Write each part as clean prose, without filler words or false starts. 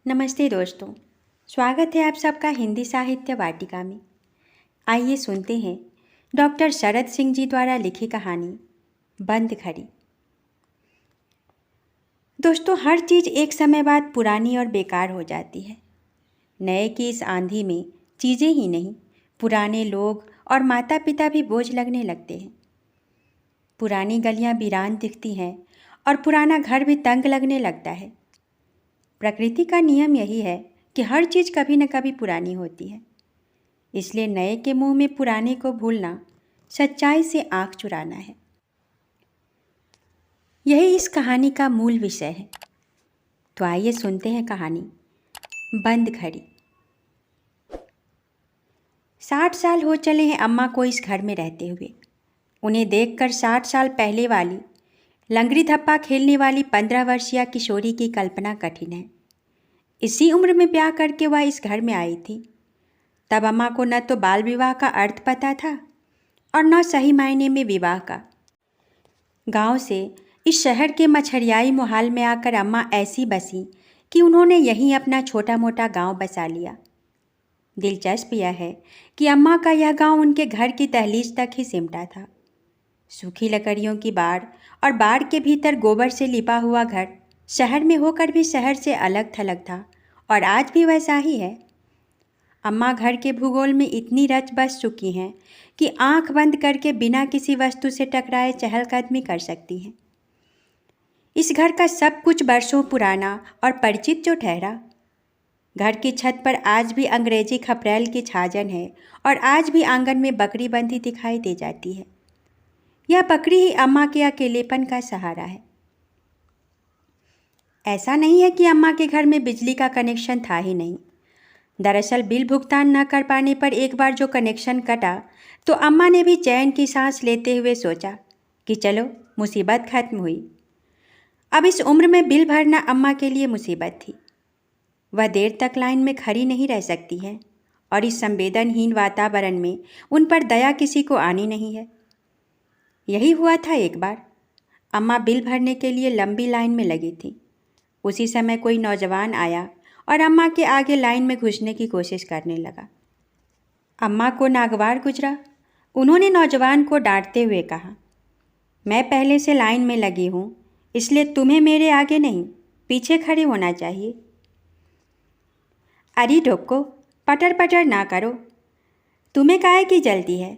नमस्ते दोस्तों। स्वागत है आप सबका हिंदी साहित्य वाटिका में। आइए सुनते हैं डॉक्टर शरद सिंह जी द्वारा लिखी कहानी बंद घड़ी। दोस्तों, हर चीज़ एक समय बाद पुरानी और बेकार हो जाती है। नए की इस आंधी में चीज़ें ही नहीं, पुराने लोग और माता पिता भी बोझ लगने लगते हैं। पुरानी गलियां वीरान दिखती हैं और पुराना घर भी तंग लगने लगता है। प्रकृति का नियम यही है कि हर चीज़ कभी न कभी पुरानी होती है। इसलिए नए के मुंह में पुराने को भूलना सच्चाई से आंख चुराना है। यही इस कहानी का मूल विषय है। तो आइए सुनते हैं कहानी बंद घड़ी। 60 साल हो चले हैं अम्मा को इस घर में रहते हुए। उन्हें देखकर 60 साल पहले वाली लंगड़ी धप्पा खेलने वाली 15 वर्षीय किशोरी की कल्पना कठिन है। इसी उम्र में ब्याह करके वह इस घर में आई थी। तब अम्मा को न तो बाल विवाह का अर्थ पता था और न सही मायने में विवाह का। गांव से इस शहर के मछरियाई मोहाल में आकर अम्मा ऐसी बसी कि उन्होंने यहीं अपना छोटा मोटा गांव बसा लिया। दिलचस्प यह है कि अम्मा का यह गांव उनके घर की दहलीज तक ही सिमटा था। सूखी लकड़ियों की बाड़ और बाड़ के भीतर गोबर से लिपा हुआ घर शहर में होकर भी शहर से अलग थलग था और आज भी वैसा ही है। अम्मा घर के भूगोल में इतनी रच बस चुकी हैं कि आंख बंद करके बिना किसी वस्तु से टकराए चहलकदमी कर सकती हैं। इस घर का सब कुछ वर्षों पुराना और परिचित जो ठहरा। घर की छत पर आज भी अंग्रेजी खपरेल की छाजन है और आज भी आंगन में बकरी बंधी दिखाई दे जाती है। यह बकरी ही अम्मा के अकेलेपन का सहारा है। ऐसा नहीं है कि अम्मा के घर में बिजली का कनेक्शन था ही नहीं। दरअसल बिल भुगतान न कर पाने पर एक बार जो कनेक्शन कटा तो अम्मा ने भी चैन की सांस लेते हुए सोचा कि चलो मुसीबत खत्म हुई। अब इस उम्र में बिल भरना अम्मा के लिए मुसीबत थी। वह देर तक लाइन में खड़ी नहीं रह सकती है और इस संवेदनहीन वातावरण में उन पर दया किसी को आनी नहीं है। यही हुआ था एक बार। अम्मा बिल भरने के लिए लंबी लाइन में लगी थी। उसी समय कोई नौजवान आया और अम्मा के आगे लाइन में घुसने की कोशिश करने लगा। अम्मा को नागवार गुजरा। उन्होंने नौजवान को डांटते हुए कहा, मैं पहले से लाइन में लगी हूँ, इसलिए तुम्हें मेरे आगे नहीं पीछे खड़े होना चाहिए। अरे ढोको, पटर पटर ना करो, तुम्हें काहे की जल्दी है?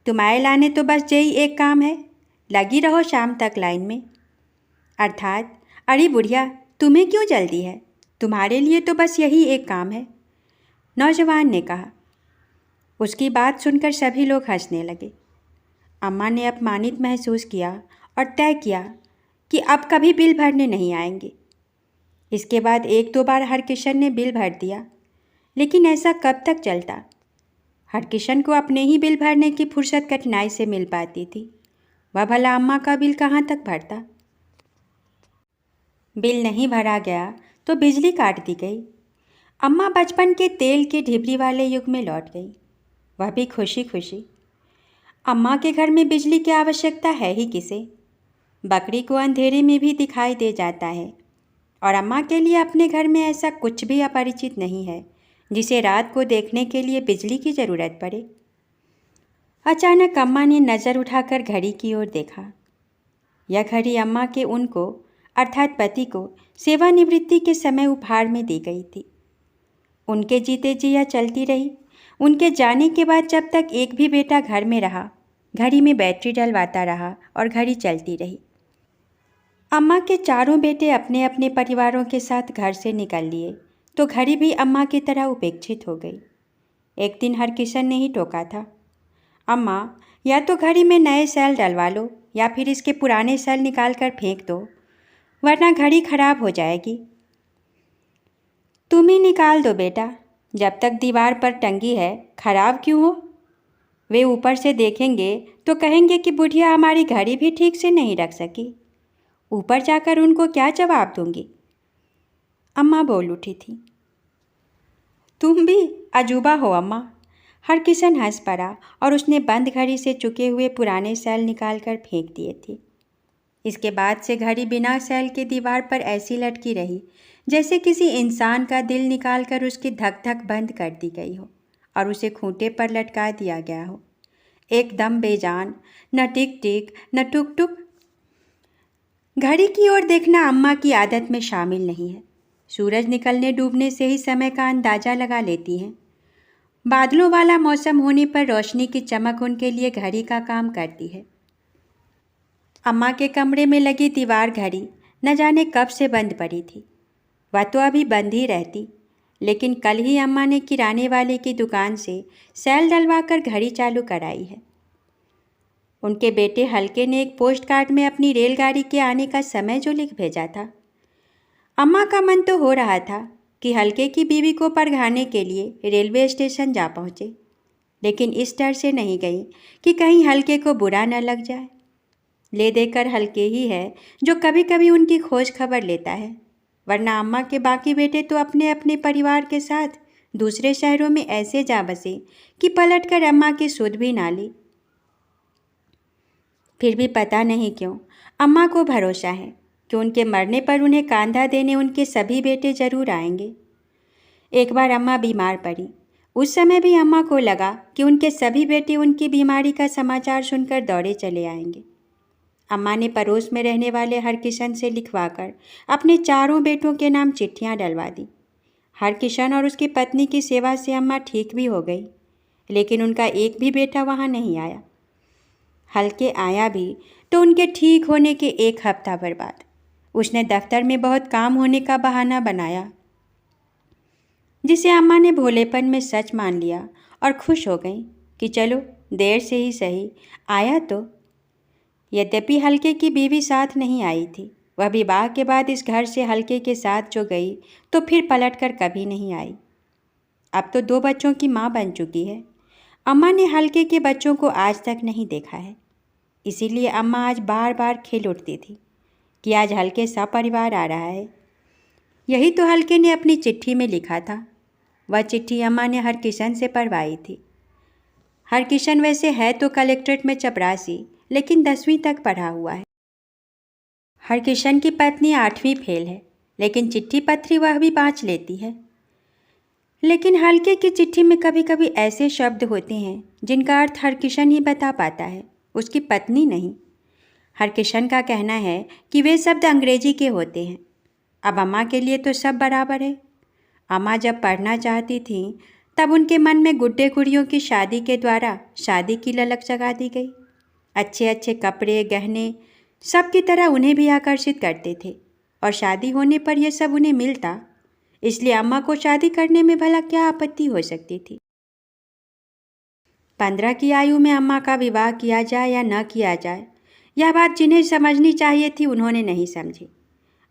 तुम्हारे लाने तो बस यही एक काम है, लगी रहो शाम तक लाइन में। अर्थात अरे बुढ़िया, तुम्हें क्यों जल्दी है? तुम्हारे लिए तो बस यही एक काम है, नौजवान ने कहा। उसकी बात सुनकर सभी लोग हंसने लगे। अम्मा ने अपमानित महसूस किया और तय किया कि अब कभी बिल भरने नहीं आएंगे। इसके बाद एक दो बार हरकिशन ने बिल भर दिया, लेकिन ऐसा कब तक चलता? हरकिशन को अपने ही बिल भरने की फुर्सत कठिनाई से मिल पाती थी। वह भला अम्मा का बिल कहाँ तक भरता? बिल नहीं भरा गया तो बिजली काट दी गई। अम्मा बचपन के तेल की ढिबरी वाले युग में लौट गई, वह भी खुशी खुशी। अम्मा के घर में बिजली की आवश्यकता है ही किसे? बकरी को अंधेरे में भी दिखाई दे जाता है और अम्मा के लिए अपने घर में ऐसा कुछ भी अपरिचित नहीं है जिसे रात को देखने के लिए बिजली की ज़रूरत पड़े। अचानक अम्मा ने नज़र उठाकर घड़ी की ओर देखा। यह घड़ी अम्मा के उनको अर्थात पति को सेवानिवृत्ति के समय उपहार में दी गई थी। उनके जीते जी यह चलती रही। उनके जाने के बाद जब तक एक भी बेटा घर में रहा, घड़ी में बैटरी डलवाता रहा और घड़ी चलती रही। अम्मा के चारों बेटे अपने अपने परिवारों के साथ घर से निकल लिए तो घड़ी भी अम्मा की तरह उपेक्षित हो गई। एक दिन हरकिशन ने ही टोका था, अम्मा या तो घड़ी में नए सेल डलवा लो या फिर इसके पुराने सेल निकाल कर फेंक दो, वरना घड़ी खराब हो जाएगी। तुम ही निकाल दो बेटा, जब तक दीवार पर टंगी है खराब क्यों हो? वे ऊपर से देखेंगे तो कहेंगे कि बुढ़िया हमारी घड़ी भी ठीक से नहीं रख सकी। ऊपर जाकर उनको क्या जवाब दूंगी? अम्मा बोल उठी थी। तुम भी अजूबा हो अम्मा। हरकिशन हंस पड़ा और उसने बंद घड़ी से चुके हुए पुराने सेल निकाल कर फेंक दिए थे। इसके बाद से घड़ी बिना सेल के दीवार पर ऐसी लटकी रही जैसे किसी इंसान का दिल निकालकर उसकी धक धक बंद कर दी गई हो और उसे खूंटे पर लटका दिया गया हो, एकदम बेजान, न टिक टिक न टुक टुक। घड़ी की ओर देखना अम्मा की आदत में शामिल नहीं है। सूरज निकलने डूबने से ही समय का अंदाज़ा लगा लेती हैं। बादलों वाला मौसम होने पर रोशनी की चमक उनके लिए घड़ी का काम करती है। अम्मा के कमरे में लगी दीवार घड़ी न जाने कब से बंद पड़ी थी। वह तो अभी बंद ही रहती, लेकिन कल ही अम्मा ने किराने वाले की दुकान से सेल डलवा कर घड़ी चालू कराई है। उनके बेटे हल्के ने एक पोस्ट कार्ड में अपनी रेलगाड़ी के आने का समय जो लिख भेजा था। अम्मा का मन तो हो रहा था कि हल्के की बीवी को परघाने के लिए रेलवे स्टेशन जा पहुँचे, लेकिन इस डर से नहीं गई कि कहीं हल्के को बुरा न लग जाए। ले देकर हल्के ही है जो कभी कभी उनकी खोज खबर लेता है, वरना अम्मा के बाकी बेटे तो अपने अपने परिवार के साथ दूसरे शहरों में ऐसे जा बसे कि पलटकर अम्मा की सुध भी ना ली। फिर भी पता नहीं क्यों अम्मा को भरोसा है कि उनके मरने पर उन्हें कांधा देने उनके सभी बेटे जरूर आएंगे। एक बार अम्मा बीमार पड़ी। उस समय भी अम्मा को लगा कि उनके सभी बेटे उनकी बीमारी का समाचार सुनकर दौड़े चले आएंगे। अम्मा ने पड़ोस में रहने वाले हरकिशन से लिखवाकर अपने चारों बेटों के नाम चिट्ठियां डलवा दी। हरकिशन और उसकी पत्नी की सेवा से अम्मा ठीक भी हो गई, लेकिन उनका एक भी बेटा वहाँ नहीं आया। हल्के आया भी तो उनके ठीक होने के एक हफ्ता भर बाद उसने दफ्तर में बहुत काम होने का बहाना बनाया, जिसे अम्मा ने भोलेपन में सच मान लिया और खुश हो गई कि चलो देर से ही सही आया तो। यद्यपि हल्के की बीवी साथ नहीं आई थी, वह विवाह के बाद इस घर से हल्के के साथ जो गई तो फिर पलटकर कभी नहीं आई। अब तो 2 बच्चों की माँ बन चुकी है। अम्मा ने हल्के के बच्चों को आज तक नहीं देखा है, इसीलिए अम्मा आज बार बार खिल उठती थी कि आज हल्के सपरिवार आ रहा है। यही तो हल्के ने अपनी चिट्ठी में लिखा था। वह चिट्ठी अम्मा ने हरकिशन से पढ़वाई थी। हरकिशन वैसे है तो कलेक्ट्रेट में चपरासी, लेकिन 10वीं तक पढ़ा हुआ है। हरकिशन की पत्नी 8वीं फेल है, लेकिन चिट्ठी पत्री वह भी 5 लेती है। लेकिन हल्के की चिट्ठी में कभी कभी ऐसे शब्द होते हैं जिनका अर्थ हरकिशन ही बता पाता है, उसकी पत्नी नहीं। हरकिशन का कहना है कि वे शब्द अंग्रेजी के होते हैं। अब अम्मा के लिए तो सब बराबर है। अम्मा जब पढ़ना चाहती थीं तब उनके मन में गुड्डे गुड़ियों की शादी के द्वारा शादी की ललक जगा दी गई। अच्छे अच्छे कपड़े गहने सब की तरह उन्हें भी आकर्षित करते थे, और शादी होने पर यह सब उन्हें मिलता, इसलिए अम्मा को शादी करने में भला क्या आपत्ति हो सकती थी। 15 की आयु में अम्मा का विवाह किया जाए या न किया जाए, यह बात जिन्हें समझनी चाहिए थी उन्होंने नहीं समझी।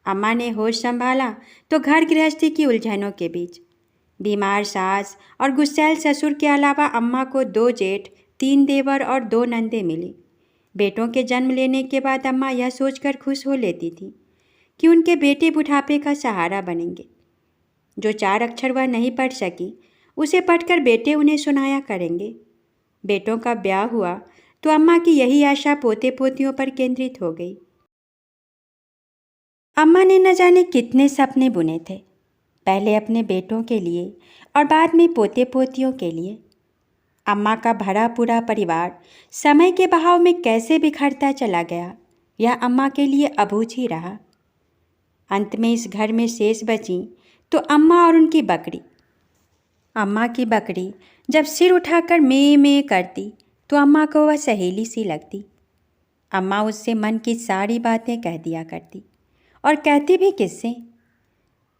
अम्मा ने होश संभाला तो घर गृहस्थी की उलझनों के बीच बीमार सास और गुस्सैल ससुर के अलावा अम्मा को 2 जेठ, 3 देवर और 2 नंदे मिली। बेटों के जन्म लेने के बाद अम्मा यह सोचकर खुश हो लेती थी कि उनके बेटे बुढ़ापे का सहारा बनेंगे। जो 4 अक्षर वह नहीं पढ़ सकी उसे पढ़कर बेटे उन्हें सुनाया करेंगे। बेटों का ब्याह हुआ तो अम्मा की यही आशा पोते पोतियों पर केंद्रित हो गई। अम्मा ने न जाने कितने सपने बुने थे, पहले अपने बेटों के लिए और बाद में पोते पोतियों के लिए। अम्मा का भरा पूरा परिवार समय के बहाव में कैसे बिखरता चला गया, यह अम्मा के लिए अबूझ ही रहा। अंत में इस घर में शेष बची तो अम्मा और उनकी बकरी। अम्मा की बकरी जब सिर उठाकर में में करती तो अम्मा को वह सहेली सी लगती। अम्मा उससे मन की सारी बातें कह दिया करती, और कहती भी किससे।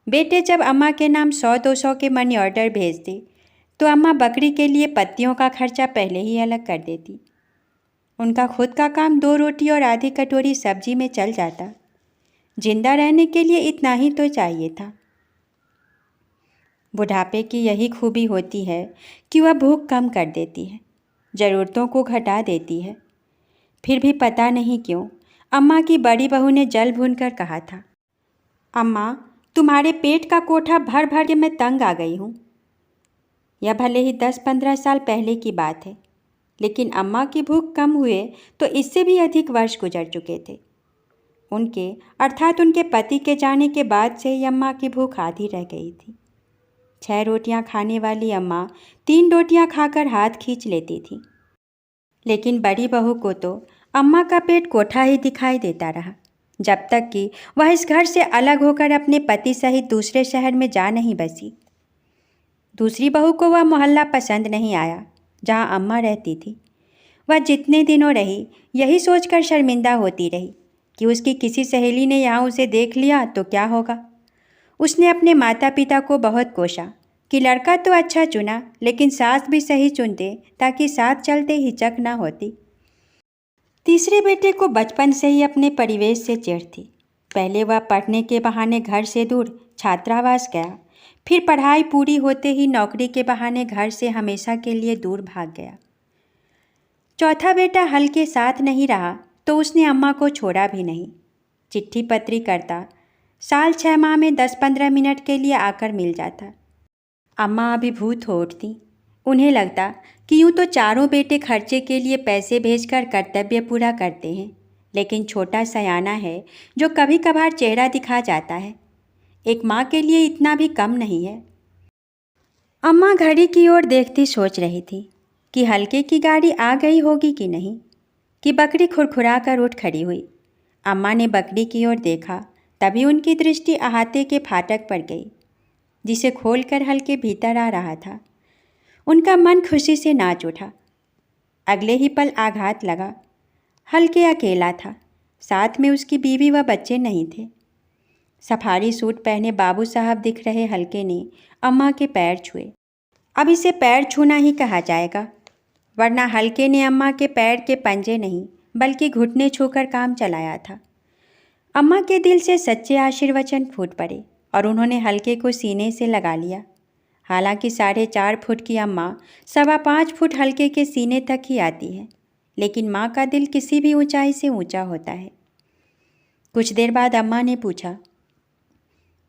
बेटे जब अम्मा के नाम 100-200 के मनी ऑर्डर भेजते तो अम्मा बकरी के लिए पत्तियों का खर्चा पहले ही अलग कर देती। उनका खुद का काम 2 रोटी और आधी कटोरी सब्जी में चल जाता। जिंदा रहने के लिए इतना ही तो चाहिए था। बुढ़ापे की यही खूबी होती है कि वह भूख कम कर देती है, ज़रूरतों को घटा देती है। फिर भी पता नहीं क्यों अम्मा की बड़ी बहू ने जल भून कर कहा था, अम्मा तुम्हारे पेट का कोठा भर भर के मैं तंग आ गई हूँ। यह भले ही 10-15 साल पहले की बात है, लेकिन अम्मा की भूख कम हुए तो इससे भी अधिक वर्ष गुजर चुके थे। उनके अर्थात उनके पति के जाने के बाद से ही अम्मा की भूख आधी रह गई थी। 6 रोटियां खाने वाली अम्मा 3 रोटियां खाकर हाथ खींच लेती थी। लेकिन बड़ी बहू को तो अम्मा का पेट कोठा ही दिखाई देता रहा, जब तक कि वह इस घर से अलग होकर अपने पति सहित दूसरे शहर में जा नहीं बसी। दूसरी बहू को वह मोहल्ला पसंद नहीं आया जहां अम्मा रहती थी। वह जितने दिनों रही यही सोचकर शर्मिंदा होती रही कि उसकी किसी सहेली ने यहाँ उसे देख लिया तो क्या होगा। उसने अपने माता पिता को बहुत कोसा कि लड़का तो अच्छा चुना, लेकिन सास भी सही चुनते ताकि साथ चलते हिचक ना होती। तीसरे बेटे को बचपन से ही अपने परिवेश से चिढ़ थी। पहले वह पढ़ने के बहाने घर से दूर छात्रावास गया, फिर पढ़ाई पूरी होते ही नौकरी के बहाने घर से हमेशा के लिए दूर भाग गया। चौथा बेटा हल के साथ नहीं रहा तो उसने अम्मा को छोड़ा भी नहीं। चिट्ठी पत्री करता, साल 6 माह में 10-15 मिनट के लिए आकर मिल जाता। अम्मा अभिभूत हो उठती। उन्हें लगता कि यूँ तो चारों बेटे खर्चे के लिए पैसे भेजकर कर्तव्य पूरा करते हैं, लेकिन छोटा सयाना है जो कभी कभार चेहरा दिखा जाता है। एक माँ के लिए इतना भी कम नहीं है। अम्मा घड़ी की ओर देखती सोच रही थी कि हल्के की गाड़ी आ गई होगी कि नहीं, कि बकरी खुरखुरा कर उठ खड़ी हुई। अम्मा ने बकरी की ओर देखा, तभी उनकी दृष्टि अहाते के फाटक पर गई, जिसे खोलकर हल्के भीतर आ रहा था। उनका मन खुशी से नाच उठा। अगले ही पल आघात लगा। हल्के अकेला था, साथ में उसकी बीवी व बच्चे नहीं थे। सफारी सूट पहने बाबू साहब दिख रहे हल्के ने अम्मा के पैर छुए। अब इसे पैर छूना ही कहा जाएगा, वरना हल्के ने अम्मा के पैर के पंजे नहीं बल्कि घुटने छूकर काम चलाया था। अम्मा के दिल से सच्चे आशीर्वचन फूट पड़े और उन्होंने हल्के को सीने से लगा लिया। हालांकि 4.5 फुट की अम्मा 5.25 फुट हल्के के सीने तक ही आती है, लेकिन माँ का दिल किसी भी ऊंचाई से ऊंचा होता है। कुछ देर बाद अम्मा ने पूछा,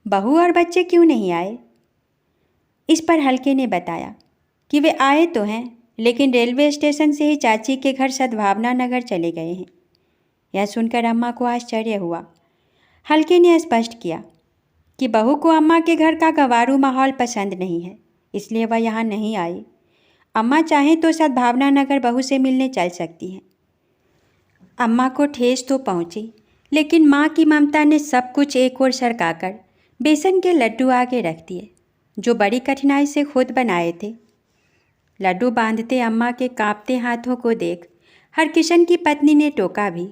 बहू और बच्चे क्यों नहीं आए? इस पर हल्के ने बताया कि वे आए तो हैं, लेकिन रेलवे स्टेशन से ही चाची के घर सद्भावना नगर चले गए हैं। यह सुनकर अम्मा को आश्चर्य हुआ। हल्के ने स्पष्ट किया कि बहू को अम्मा के घर का गंवारू माहौल पसंद नहीं है, इसलिए वह यहाँ नहीं आई। अम्मा चाहें तो सद्भावना नगर बहू से मिलने चल सकती हैं। अम्मा को ठेस तो पहुँची, लेकिन माँ की ममता ने सब कुछ एक ओर सरकाकर बेसन के लड्डू आगे रख दिए, जो बड़ी कठिनाई से खुद बनाए थे। लड्डू बांधते अम्मा के कांपते हाथों को देख हरकिशन की पत्नी ने टोका भी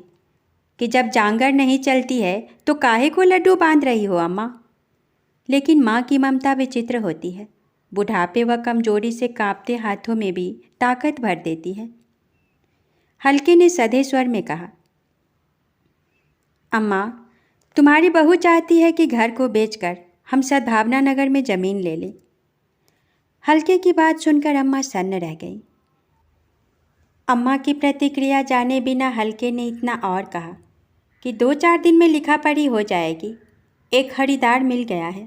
कि जब जांगर नहीं चलती है तो काहे को लड्डू बांध रही हो अम्मा। लेकिन माँ की ममता विचित्र होती है, बुढ़ापे व कमजोरी से कांपते हाथों में भी ताकत भर देती है। हल्के ने सधे स्वर में कहा, अम्मा, तुम्हारी बहू चाहती है कि घर को बेचकर हम सद्भावना नगर में ज़मीन ले लें। हल्के की बात सुनकर अम्मा सन्न रह गई। अम्मा की प्रतिक्रिया जाने बिना हल्के ने इतना और कहा कि 2-4 दिन में लिखा पढ़ी हो जाएगी, एक खरीदार मिल गया है।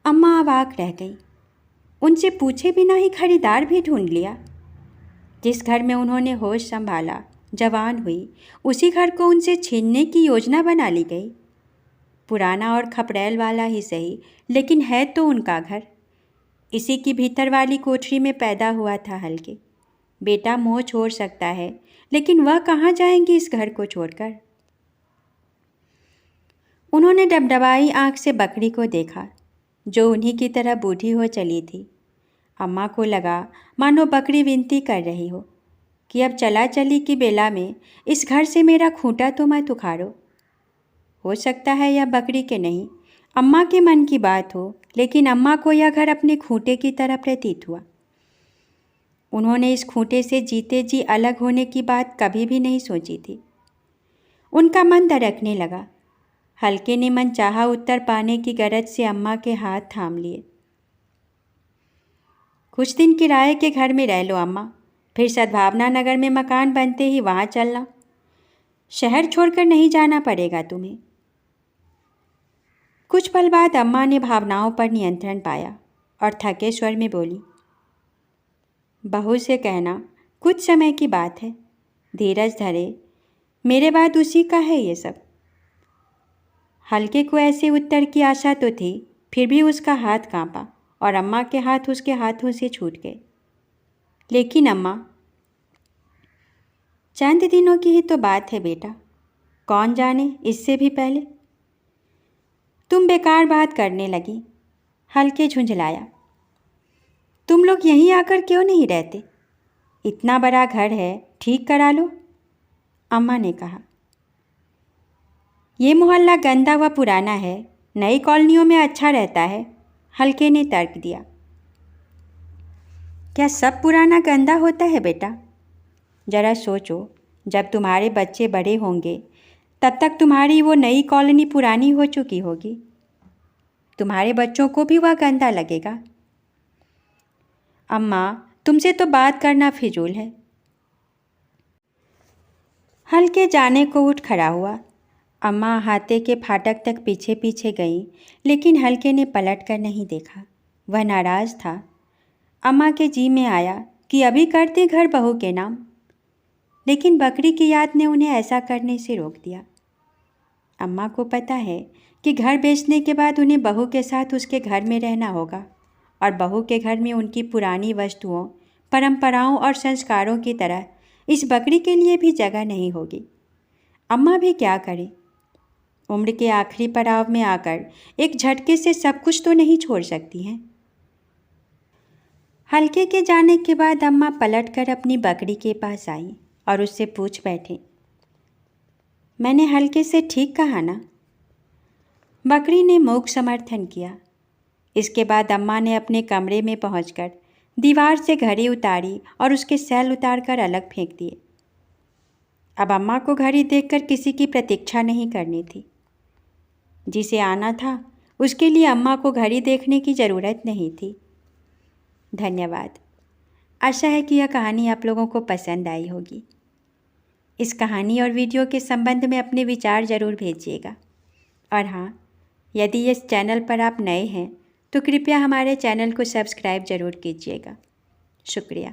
अम्मा अवाक रह गई। उनसे पूछे बिना ही खरीदार भी ढूंढ लिया। जिस घर में उन्होंने होश संभाला, जवान हुई, उसी घर को उनसे छीनने की योजना बना ली गई। पुराना और खपड़ैल वाला ही सही, लेकिन है तो उनका घर। इसी की भीतर वाली कोठरी में पैदा हुआ था हल्के। बेटा मोह छोड़ सकता है, लेकिन वह कहाँ जाएंगी इस घर को छोड़कर। उन्होंने डबडबाई आंख से बकरी को देखा, जो उन्हीं की तरह बूढ़ी हो चली थी। अम्मा को लगा मानो बकरी विनती कर रही हो कि अब चला चली की बेला में इस घर से मेरा खूंटा तो मत उखाड़ो। हो सकता है यह बकरी के नहीं, अम्मा के मन की बात हो, लेकिन अम्मा को यह घर अपने खूंटे की तरह प्रतीत हुआ। उन्होंने इस खूंटे से जीते जी अलग होने की बात कभी भी नहीं सोची थी। उनका मन धड़कने लगा। हल्के ने मनचाहा उत्तर पाने की गरज से अम्मा के हाथ थाम लिए। कुछ दिन किराए के घर में रह लो अम्मा, फिर सद्भावना नगर में मकान बनते ही वहाँ चलना। शहर छोड़कर नहीं जाना पड़ेगा तुम्हें। कुछ पल बाद अम्मा ने भावनाओं पर नियंत्रण पाया और थके स्वर में बोली, बहू से कहना कुछ समय की बात है, धीरज धरे, मेरे बाद उसी का है ये सब। हल्के को ऐसे उत्तर की आशा तो थी, फिर भी उसका हाथ कांपा और अम्मा के हाथ उसके हाथों से छूट गए। लेकिन अम्मा, चंद दिनों की ही तो बात है बेटा, कौन जाने इससे भी पहले। तुम बेकार बात करने लगी, हल्के झुंझलाया। तुम लोग यहीं आकर क्यों नहीं रहते? इतना बड़ा घर है, ठीक करा लो, अम्मा ने कहा। ये मोहल्ला गंदा व पुराना है, नई कॉलोनियों में अच्छा रहता है, हल्के ने तर्क दिया। क्या सब पुराना गंदा होता है बेटा? ज़रा सोचो, जब तुम्हारे बच्चे बड़े होंगे तब तक तुम्हारी वो नई कॉलोनी पुरानी हो चुकी होगी। तुम्हारे बच्चों को भी वह गंदा लगेगा। अम्मा, तुमसे तो बात करना फिजूल है। हल्के जाने को उठ खड़ा हुआ। अम्मा अहाते के फाटक तक पीछे पीछे गई, लेकिन हल्के ने पलट कर नहीं देखा। वह नाराज़ था। अम्मा के जी में आया कि अभी करते घर बहू के नाम, लेकिन बकरी की याद ने उन्हें ऐसा करने से रोक दिया। अम्मा को पता है कि घर बेचने के बाद उन्हें बहू के साथ उसके घर में रहना होगा और बहू के घर में उनकी पुरानी वस्तुओं, परंपराओं और संस्कारों की तरह इस बकरी के लिए भी जगह नहीं होगी। अम्मा भी क्या करें? उम्र के आखिरी पड़ाव में आकर एक झटके से सब कुछ तो नहीं छोड़ सकती हैं। हल्के के जाने के बाद अम्मा पलटकर अपनी बकरी के पास आई और उससे पूछ बैठे, मैंने हल्के से ठीक कहा ना? बकरी ने मूक समर्थन किया। इसके बाद अम्मा ने अपने कमरे में पहुंचकर दीवार से घड़ी उतारी और उसके सेल उतारकर अलग फेंक दिए। अब अम्मा को घड़ी देखकर किसी की प्रतीक्षा नहीं करनी थी। जिसे आना था उसके लिए अम्मा को घड़ी देखने की ज़रूरत नहीं थी। धन्यवाद। आशा है कि यह कहानी आप लोगों को पसंद आई होगी। इस कहानी और वीडियो के संबंध में अपने विचार ज़रूर भेजिएगा। और हाँ, यदि इस चैनल पर आप नए हैं तो कृपया हमारे चैनल को सब्सक्राइब ज़रूर कीजिएगा। शुक्रिया।